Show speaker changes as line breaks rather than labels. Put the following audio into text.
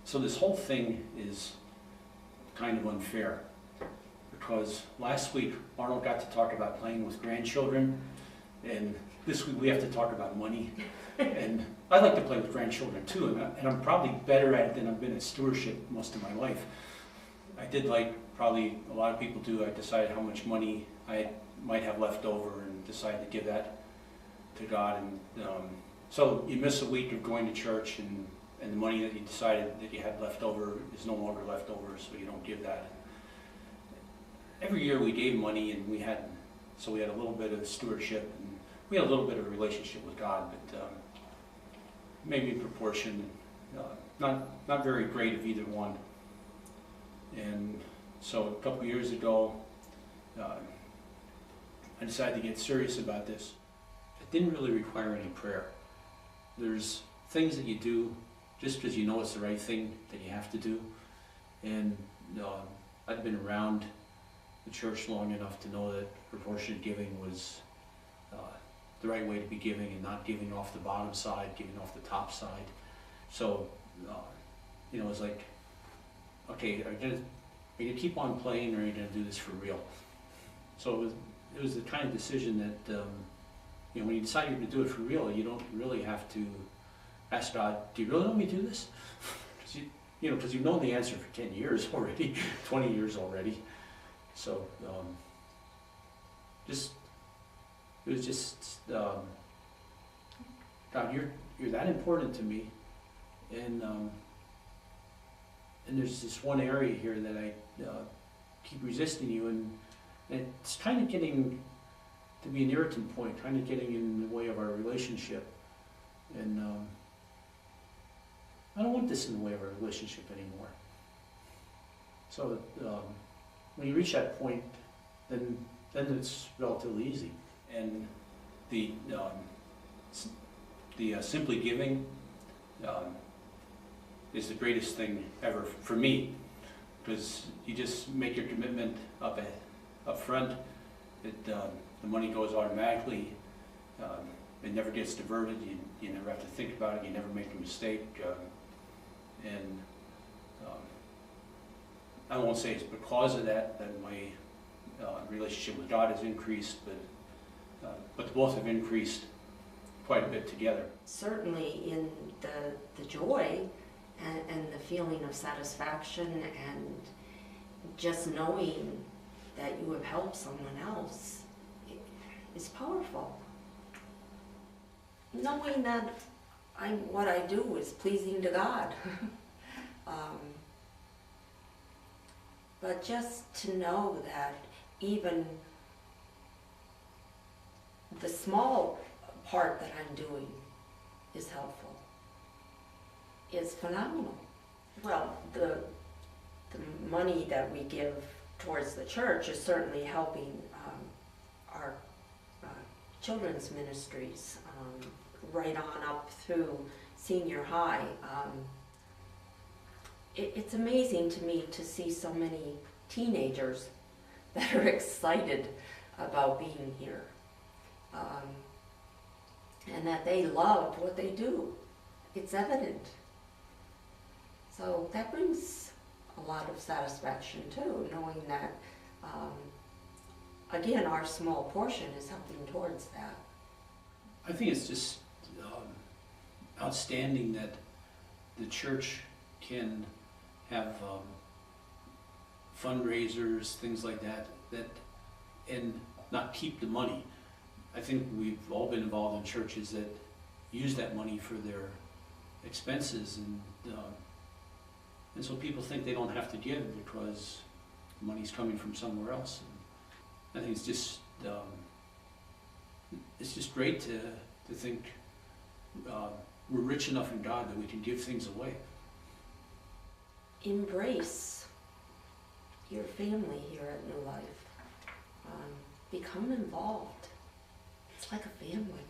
So this whole thing is kind of unfair, because last week Arnold got to talk about playing with grandchildren, and this week we have to talk about money. And I like to play with grandchildren too, and I'm probably better at it than I've been at stewardship most of my life. I did, like probably a lot of people do, I decided how much money I might have left over and decided to give that to God. And so you miss a week of going to church, and the money that you decided that you had left over is no longer left over, so you don't give that. Every year we gave money, and we had a little bit of stewardship, and we had a little bit of a relationship with God, but maybe in proportion, not very great of either one. And so a couple years ago, I decided to get serious about this. It didn't really require any prayer. There's things that you do just because you know it's the right thing that you have to do. And I've been around the church long enough to know that proportionate giving was the right way to be giving, and not giving off the bottom side, giving off the top side. So, it's like, okay, are you gonna keep on playing, or are you gonna do this for real? So it was the kind of decision that, when you decide you're gonna do it for real, you don't really have to ask God, do you really want me to do this? Because you've known the answer for 10 years already, 20 years already. So, it was just, God, you're that important to me, and there's this one area here that I keep resisting you, and it's kind of getting to be an irritant point, kind of getting in the way of our relationship, and I don't want this in the way of our relationship anymore. So when you reach that point, then it's relatively easy. And the simply giving is the greatest thing ever for me, because you just make your commitment up front. The money goes automatically. It never gets diverted. You never have to think about it. You never make a mistake. And I won't say it's because of that my relationship with God has increased, but both have increased quite a bit together.
Certainly in the joy and the feeling of satisfaction, and just knowing that you have helped someone else is powerful. Knowing that what I do is pleasing to God. But just to know that even the small part that I'm doing is helpful is phenomenal. Well, the money that we give towards the church is certainly helping our children's ministries right on up through senior high. It's amazing to me to see so many teenagers that are excited about being here, and that they love what they do. It's evident. So that brings a lot of satisfaction too, knowing that, again, our small portion is helping towards that.
I think it's just outstanding that the church can have fundraisers, things like that, and not keep the money. I think we've all been involved in churches that use that money for their expenses, and so people think they don't have to give because money's coming from somewhere else. And I think it's just great to think we're rich enough in God that we can give things away.
Embrace your family here at New Life. Become involved. It's like a family.